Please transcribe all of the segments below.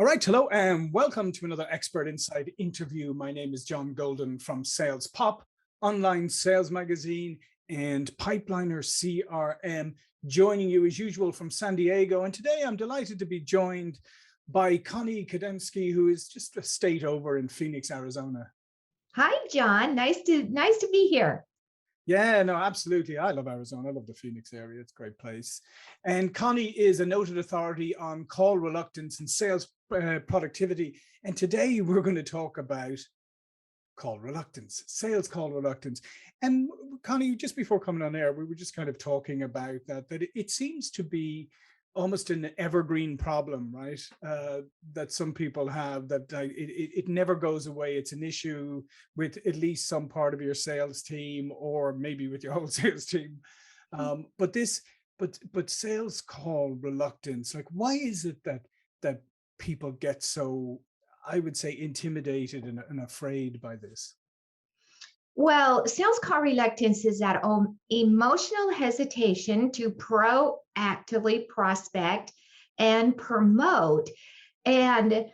All right, hello and welcome to another Expert Insight interview. My name is John Golden from SalesPOP, online sales magazine, and Pipeliner CRM, joining you as usual from San Diego. And today I'm delighted to be joined by Connie Kadansky, who is just a state over in Phoenix, Arizona. Hi, John. Nice to be here. Yeah, no, absolutely. I love Arizona. I love the Phoenix area. It's a great place. And Connie is a noted authority on call reluctance and sales productivity. And today we're going to talk about call reluctance, sales call reluctance. And Connie, just before coming on air, we were just kind of talking about that it seems to be almost an evergreen problem, right? That some people have, that it never goes away. It's an issue with at least some part of your sales team, or maybe with your whole sales team. But sales call reluctance, like, why is it that people get so, I would say, intimidated and afraid by this? Well, sales call reluctance is that emotional hesitation to proactively prospect and promote. And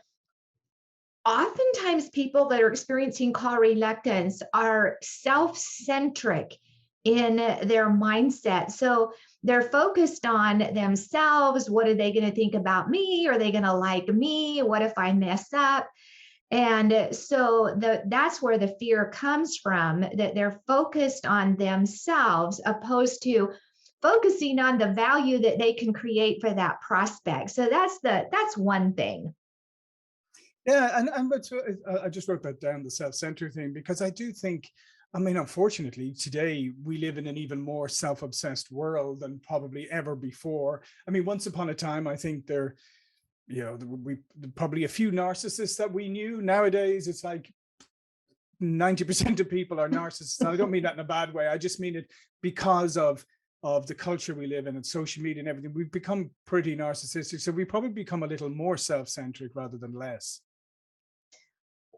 oftentimes people that are experiencing call reluctance are self-centric in their mindset. So they're focused on themselves. What are they going to think about me? Are they going to like me? What if I mess up? And so that's where the fear comes from, that they're focused on themselves opposed to focusing on the value that they can create for that prospect. So that's one thing. Yeah, and I just wrote that down, the self-centered thing, because I do think, I mean, unfortunately, today we live in an even more self-obsessed world than probably ever before. I mean, once upon a time, I think we probably a few narcissists that we knew. Nowadays, it's like 90% of people are narcissists. I don't mean that in a bad way. I just mean it because of the culture we live in and social media and everything. We've become pretty narcissistic. So we probably become a little more self-centric rather than less.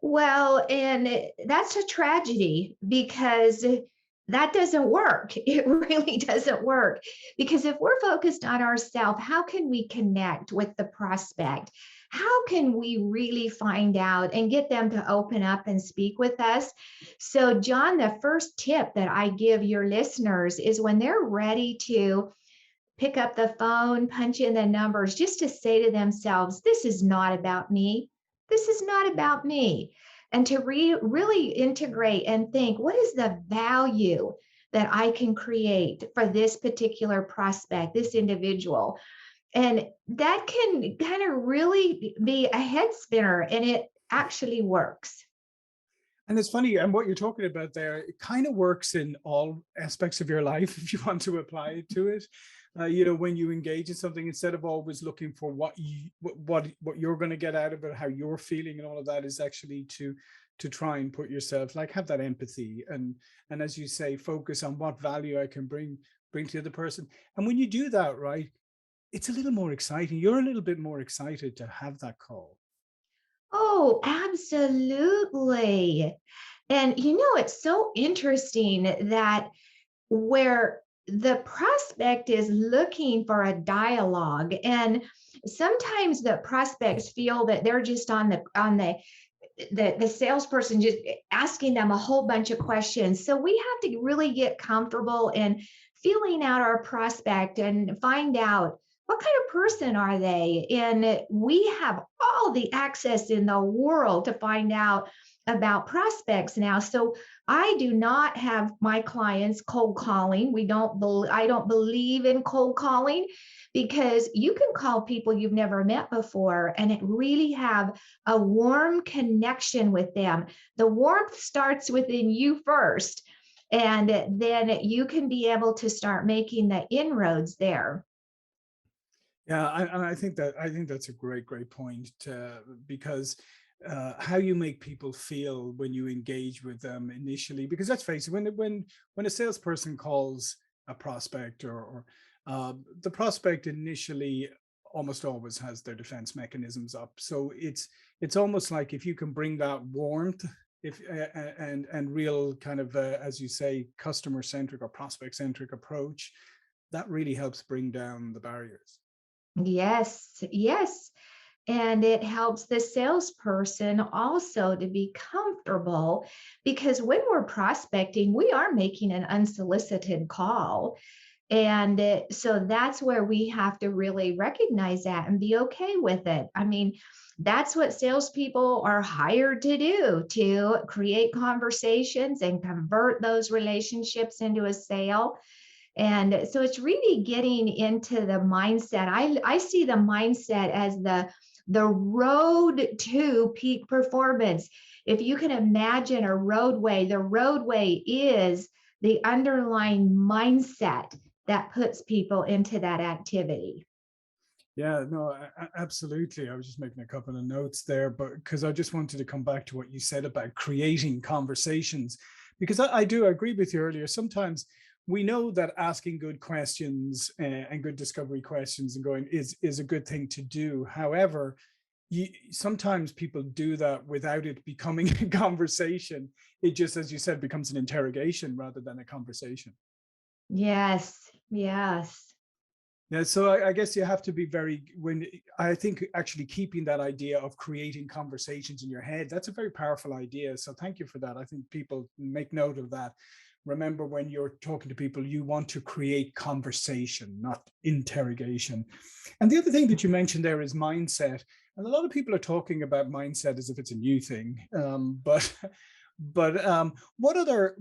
Well, and that's a tragedy because that doesn't work. It really doesn't work. Because if we're focused on ourselves, how can we connect with the prospect? How can we really find out and get them to open up and speak with us? So, John, the first tip that I give your listeners is when they're ready to pick up the phone, punch in the numbers, just to say to themselves, this is not about me. This is not about me. And to really integrate and think, what is the value that I can create for this particular prospect, this individual? And that can kind of really be a head spinner, and it actually works. And it's funny, and what you're talking about there, it kind of works in all aspects of your life if you want to apply it to it. When you engage in something, instead of always looking for what you're going to get out of it, how you're feeling, and all of that, is actually to try and put yourself, like, have that empathy and as you say, focus on what value I can bring to the other person. And when you do that, right, it's a little more exciting. You're a little bit more excited to have that call. Oh, absolutely. And it's so interesting that where the prospect is looking for a dialogue, and sometimes the prospects feel that they're just on the salesperson just asking them a whole bunch of questions. So we have to really get comfortable in feeling out our prospect and find out what kind of person are they. And we have all the access in the world to find out about prospects now. So I do not have my clients cold calling. I don't believe in cold calling, because you can call people you've never met before and it really have a warm connection with them. The warmth starts within you first, and then you can be able to start making the inroads there. Yeah, I think that's a great point, because how you make people feel when you engage with them initially. Because let's face it, when a salesperson calls a prospect, or the prospect initially almost always has their defense mechanisms up. So it's almost like, if you can bring that warmth, if and real kind of as you say, customer centric or prospect centric approach, that really helps bring down the barriers. Yes, yes. And it helps the salesperson also to be comfortable, because when we're prospecting, we are making an unsolicited call. And so that's where we have to really recognize that and be okay with it. I mean, that's what salespeople are hired to do, to create conversations and convert those relationships into a sale. And so it's really getting into the mindset. I see the mindset as the road to peak performance. If you can imagine a roadway, the roadway is the underlying mindset that puts people into that activity. Yeah, no, absolutely. I was just making a couple of notes there, but because I just wanted to come back to what you said about creating conversations, because I do agree with you earlier. Sometimes we know that asking good questions and good discovery questions and going is a good thing to do. However, sometimes people do that without it becoming a conversation. It just, as you said, becomes an interrogation rather than a conversation. Yes, yes. Yeah, so I guess you have to be very, when I think actually keeping that idea of creating conversations in your head, that's a very powerful idea. So thank you for that. I think people make note of that. Remember, when you're talking to people, you want to create conversation, not interrogation. And the other thing that you mentioned there is mindset. And a lot of people are talking about mindset as if it's a new thing. But what other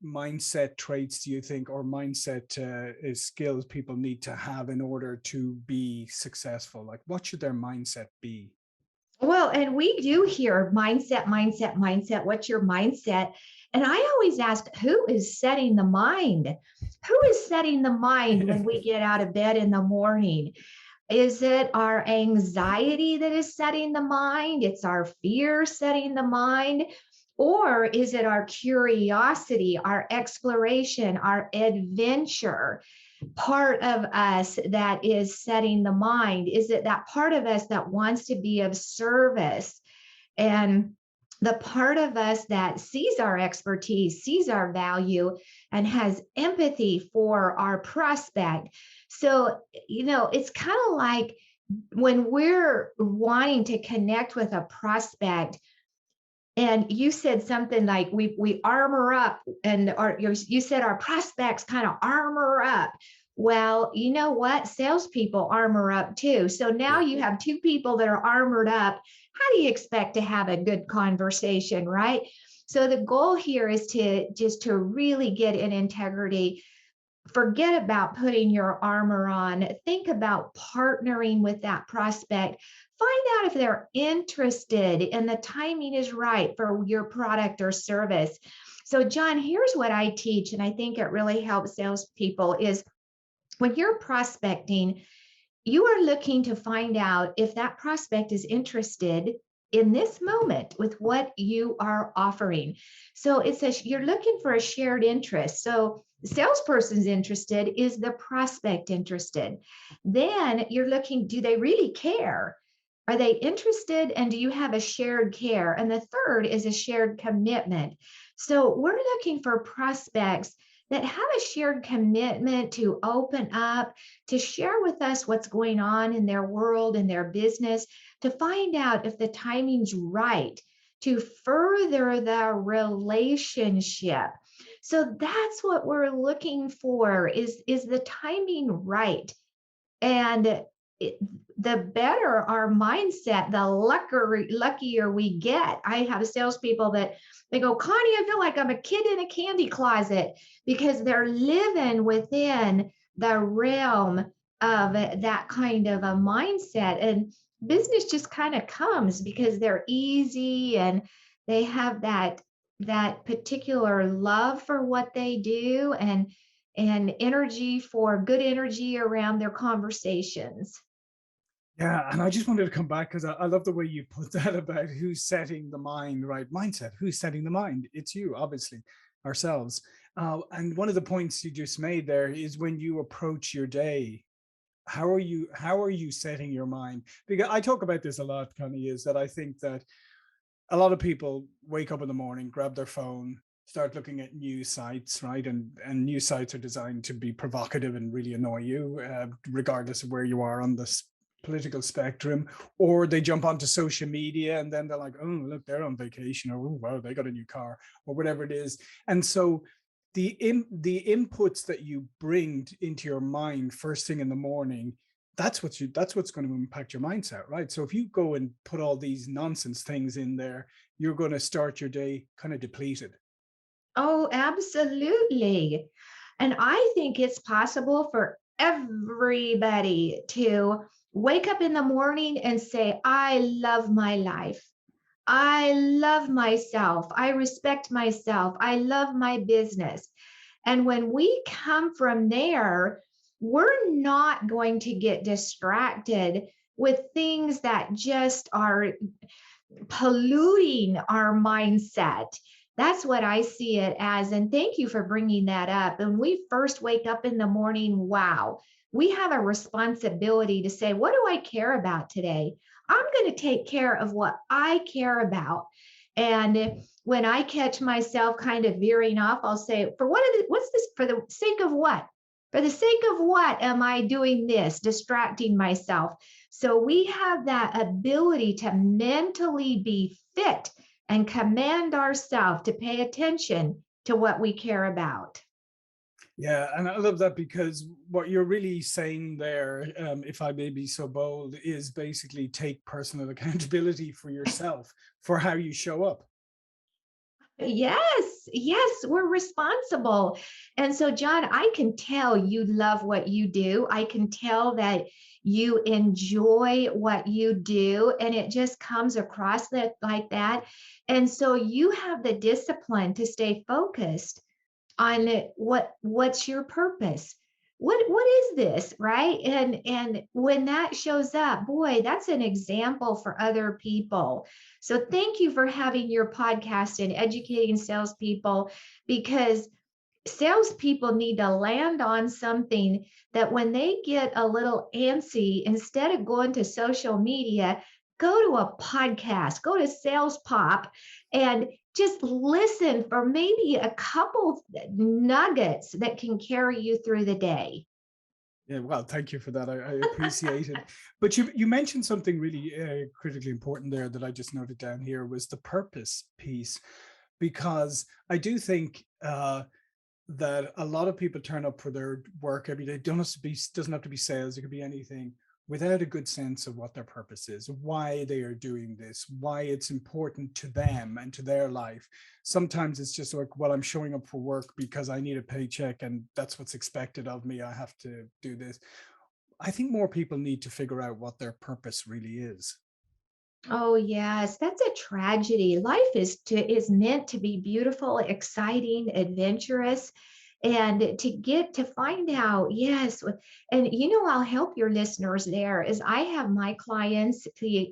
mindset traits do you think, or mindset skills people need to have in order to be successful? Like, what should their mindset be? Well, and we do hear mindset, mindset, mindset. What's your mindset? And I always ask, who is setting the mind? Who is setting the mind when we get out of bed in the morning? Is it our anxiety that is setting the mind? It's our fear setting the mind? Or is it our curiosity, our exploration, our adventure part of us that is setting the mind? Is it that part of us that wants to be of service, and the part of us that sees our expertise, sees our value, and has empathy for our prospect? So, it's kind of like when we're wanting to connect with a prospect, and you said something like we armor up, and you said our prospects kind of armor up. Well, you know what? Salespeople armor up too. So now Yeah. you have two people that are armored up. How do you expect to have a good conversation, right? So the goal here is to just to really get in integrity. Forget about putting your armor on. Think about partnering with that prospect. Find out if they're interested and the timing is right for your product or service. So, John, here's what I teach, and I think it really helps salespeople is when you're prospecting, you are looking to find out if that prospect is interested in this moment with what you are offering. So you're looking for a shared interest. So the salesperson's interested, is the prospect interested? Then you're looking, do they really care? Are they interested, and do you have a shared care? And the third is a shared commitment. So we're looking for prospects that have a shared commitment to open up, to share with us what's going on in their world and their business, to find out if the timing's right to further the relationship. So that's what we're looking for, is the timing right? And the better our mindset, the luckier we get. I have salespeople that they go, Connie, I feel like I'm a kid in a candy closet, because they're living within the realm of that kind of a mindset. And business just kind of comes because they're easy, and they have that particular love for what they do, and energy for good energy around their conversations. Yeah, and I just wanted to come back because I love the way you put that about who's setting the mind, right? Mindset. Who's setting the mind? It's you, obviously, ourselves. And one of the points you just made there is when you approach your day, how are you setting your mind? Because I talk about this a lot, Connie, is that I think that a lot of people wake up in the morning, grab their phone, start looking at news sites, right? And news sites are designed to be provocative and really annoy you, regardless of where you are on this political spectrum, or they jump onto social media and then they're like, oh, look, they're on vacation, or oh, wow, they got a new car, or whatever it is. And so the inputs that you bring into your mind first thing in the morning, that's what's going to impact your mindset, right? So if you go and put all these nonsense things in there, you're going to start your day kind of depleted. Oh, absolutely. And I think it's possible for everybody to wake up in the morning and say, I love my life. I love myself. I respect myself. I love my business. And when we come from there, we're not going to get distracted with things that just are polluting our mindset. That's what I see it as. And thank you for bringing that up. And we first wake up in the morning, wow, we have a responsibility to say, what do I care about today? I'm going to take care of what I care about. And when I catch myself kind of veering off, I'll say, what's this for the sake of what? For the sake of what am I doing this, distracting myself? So we have that ability to mentally be fit and command ourselves to pay attention to what we care about. Yeah, and I love that, because what you're really saying there, if I may be so bold, is basically take personal accountability for yourself for how you show up. Yes, yes, we're responsible. And so, John, I can tell you love what you do. I can tell that you enjoy what you do, and it just comes across that like that. And so you have the discipline to stay focused on what's your purpose, what is this, right? And when that shows up, boy, that's an example for other people. So thank you for having your podcast and educating salespeople, because salespeople need to land on something that when they get a little antsy, instead of going to social media, go to a podcast, go to SalesPOP, and just listen for maybe a couple nuggets that can carry you through the day. Yeah, well, thank you for that. I appreciate it. But you mentioned something really critically important there that I just noted down here, was the purpose piece, because I do think that a lot of people turn up for their work every day. Doesn't have to be sales. It could be anything, without a good sense of what their purpose is, why they are doing this, why it's important to them and to their life. Sometimes it's just like, well, I'm showing up for work because I need a paycheck and that's what's expected of me. I have to do this. I think more people need to figure out what their purpose really is. Oh yes, that's a tragedy. Life is meant to be beautiful, exciting, adventurous, and to get to find out, yes. And I'll help your listeners there is I have my clients to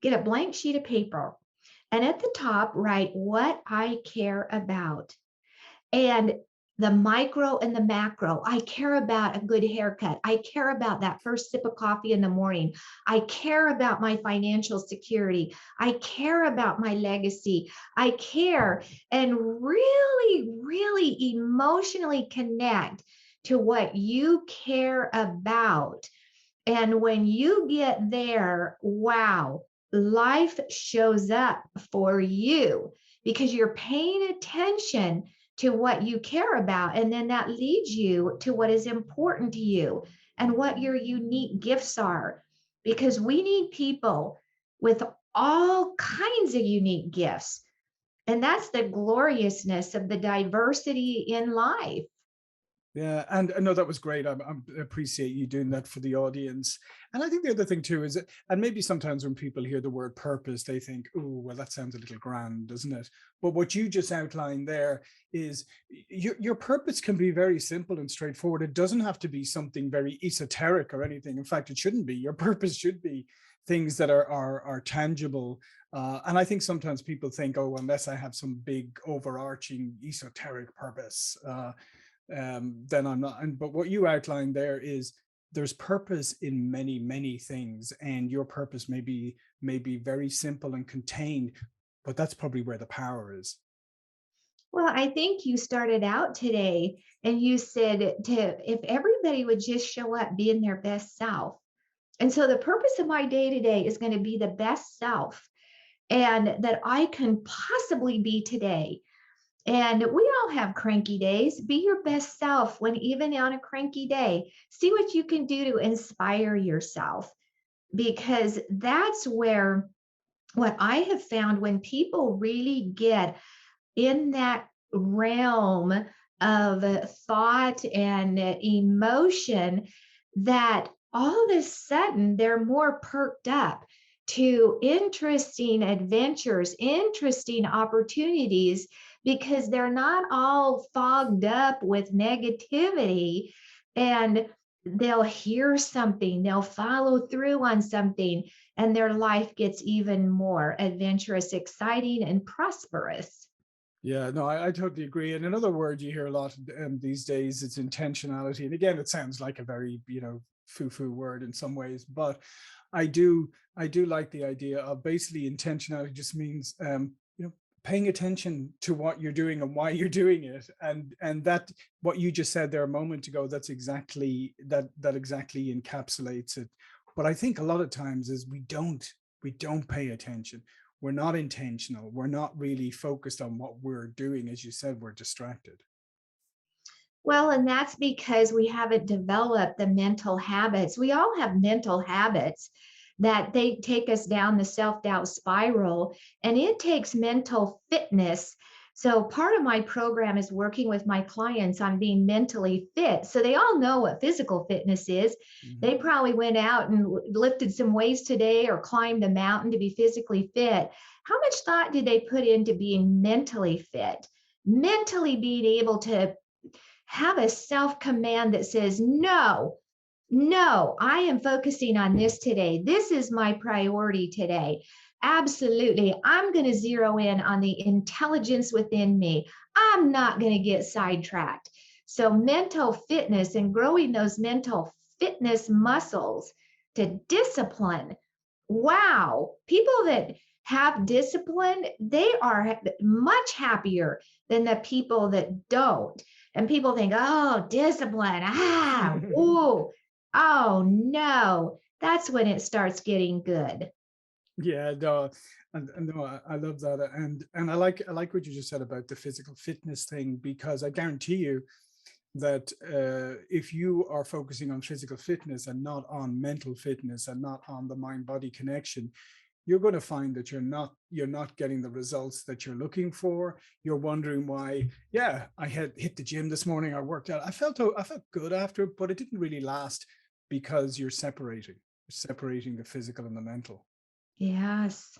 get a blank sheet of paper, and at the top write what I care about. And the micro and the macro. I care about a good haircut. I care about that first sip of coffee in the morning. I care about my financial security. I care about my legacy. I care and really, really emotionally connect to what you care about. And when you get there, wow, life shows up for you because you're paying attention to what you care about. And then that leads you to what is important to you and what your unique gifts are. Because we need people with all kinds of unique gifts. And that's the gloriousness of the diversity in life. Yeah, and no, that was great. I appreciate you doing that for the audience. And I think the other thing too is, and maybe sometimes when people hear the word purpose, they think, oh, well, that sounds a little grand, doesn't it? But what you just outlined there is your purpose can be very simple and straightforward. It doesn't have to be something very esoteric or anything. In fact, it shouldn't be. Your purpose should be things that are tangible. And I think sometimes people think, oh, unless I have some big overarching esoteric purpose, then I'm not. But what you outlined there is there's purpose in many, many things, and your purpose may be very simple and contained, but that's probably where the power is. Well, I think you started out today and you said if everybody would just show up being their best self, And so the purpose of my day today is going to be the best self and that I can possibly be today. And we all have cranky days. Be your best self when even on a cranky day. See what you can do to inspire yourself, because that's where what I have found when people really get in that realm of thought and emotion, that all of a sudden they're more perked up to interesting adventures, interesting opportunities, because they're not all fogged up with negativity, and they'll hear something, they'll follow through on something, and their life gets even more adventurous, exciting, and prosperous. Yeah, no, I totally agree. And another word you hear a lot these days, it's intentionality. And again, it sounds like a very, foo-foo word in some ways, but I do like the idea of basically intentionality just means, paying attention to what you're doing and why you're doing it. And that what you just said there a moment ago, that's exactly that exactly encapsulates it. But I think a lot of times is we don't pay attention. We're not intentional. We're not really focused on what we're doing. As you said, we're distracted. Well, and that's because we haven't developed the mental habits. We all have mental habits that they take us down the self-doubt spiral, and it takes mental fitness. So part of my program is working with my clients on being mentally fit. So they all know what physical fitness is. Mhm. They probably went out and lifted some weights today or climbed a mountain to be physically fit. How much thought did they put into being mentally fit? Mentally being able to have a self command that says, no, no, I am focusing on this today. This is my priority today. Absolutely. I'm going to zero in on the intelligence within me. I'm not going to get sidetracked. So, mental fitness and growing those mental fitness muscles to discipline. Wow. People that have discipline, they are much happier than the people that don't. And people think, oh, discipline, ooh, oh no. That's when it starts getting good. Yeah, no, and no, I love that, and I like what you just said about the physical fitness thing, because I guarantee you that if you are focusing on physical fitness and not on mental fitness and not on the mind body connection, you're going to find that you're not getting the results that you're looking for. You're wondering why. Yeah, I had hit the gym this morning. I worked out. I felt good after it, but it didn't really last because you're separating the physical and the mental. Yes.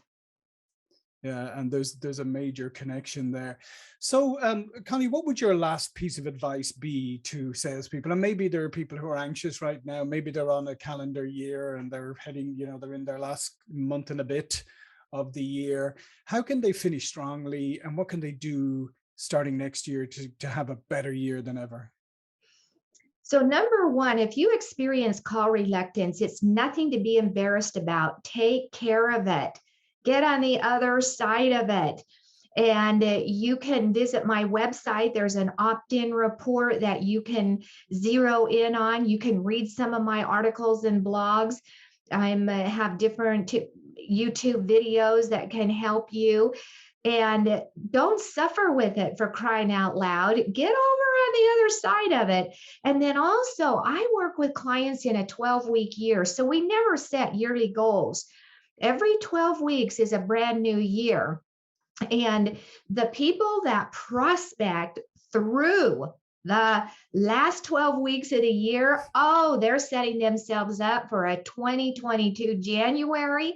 Yeah, and there's a major connection there. So, Connie, what would your last piece of advice be to salespeople? And maybe there are people who are anxious right now. Maybe they're on a calendar year and they're heading, they're in their last month and a bit of the year. How can they finish strongly, and what can they do starting next year to have a better year than ever? So, number one, if you experience call reluctance, it's nothing to be embarrassed about. Take care of it, get on the other side of it. And you can visit my website. There's an opt in report that you can zero in on. You can read some of my articles and blogs. I have different YouTube videos that can help you. And don't suffer with it, for crying out loud. Get over on the other side of it. And then also, I work with clients in a 12-week year. So we never set yearly goals. Every 12 weeks is a brand new year. And the people that prospect through the last 12 weeks of the year, oh, they're setting themselves up for a 2022 January.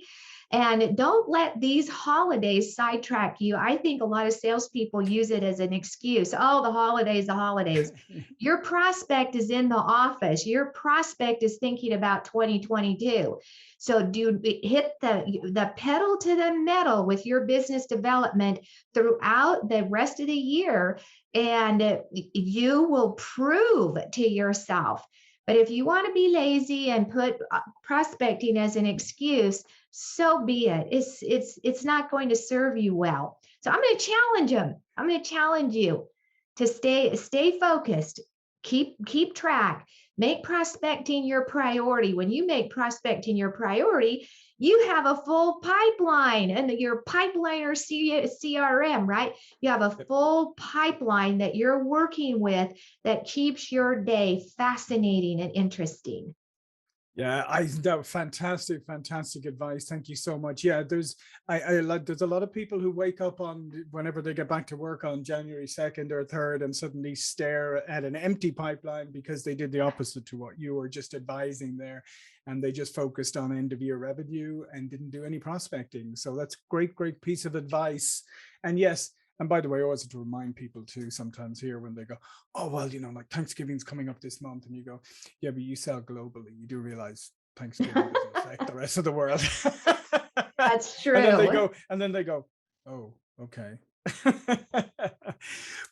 And don't let these holidays sidetrack you. I think a lot of salespeople use it as an excuse. Oh, the holidays, the holidays. Your prospect is in the office. Your prospect is thinking about 2022. So do hit the pedal to the metal with your business development throughout the rest of the year, and you will prove to yourself. But if you want to be lazy and put prospecting as an excuse, so be it. It's not going to serve you well. So I'm going to challenge them. I'm going to challenge you to stay focused. Keep track. Make prospecting your priority. When you make prospecting your priority, you have a full pipeline and your pipeline or CRM, right? You have a full pipeline that you're working with that keeps your day fascinating and interesting. Yeah, that fantastic advice. Thank you so much. Yeah, I like there's a lot of people who wake up on whenever they get back to work on January 2nd or 3rd and suddenly stare at an empty pipeline because they did the opposite to what you were just advising there. And they just focused on end of year revenue and didn't do any prospecting. So that's great piece of advice. And yes, and by the way, I always have to remind people too sometimes here when they go, oh, well, like Thanksgiving's coming up this month. And you go, yeah, but you sell globally. You do realize Thanksgiving doesn't affect the rest of the world. That's true. And then they go, oh, okay.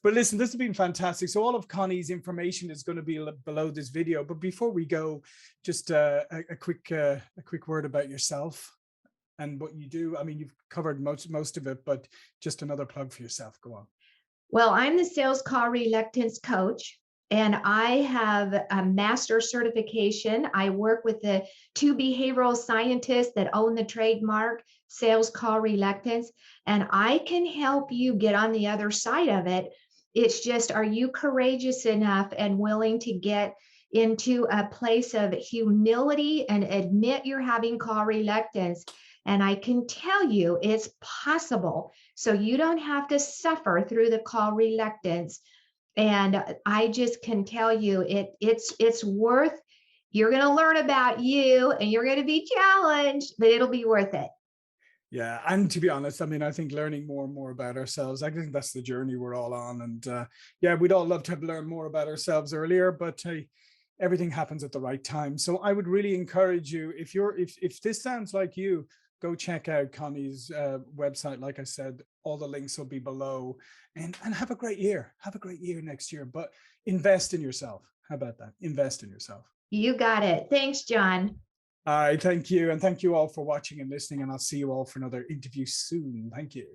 But listen, this has been fantastic. So all of Connie's information is going to be below this video. But before we go, just a quick word about yourself and what you do. I mean, you've covered most of it, but just another plug for yourself. Go on. Well, I'm the sales call reluctance coach, and I have a master certification. I work with the two behavioral scientists that own the trademark sales call reluctance, and I can help you get on the other side of it. It's just, are you courageous enough and willing to get into a place of humility and admit you're having call reluctance? And I can tell you it's possible. So you don't have to suffer through the call reluctance. And I just can tell you it's worth, you're going to learn about you and you're going to be challenged, but it'll be worth it. Yeah. And to be honest, I mean, I think learning more and more about ourselves, I think that's the journey we're all on. And yeah, we'd all love to have learned more about ourselves earlier, but everything happens at the right time. So I would really encourage you, if this sounds like you, go check out Connie's website. Like I said, all the links will be below, and have a great year. Have a great year next year, but invest in yourself. How about that? Invest in yourself. You got it. Thanks, John. All right. Thank you. And thank you all for watching and listening. And I'll see you all for another interview soon. Thank you.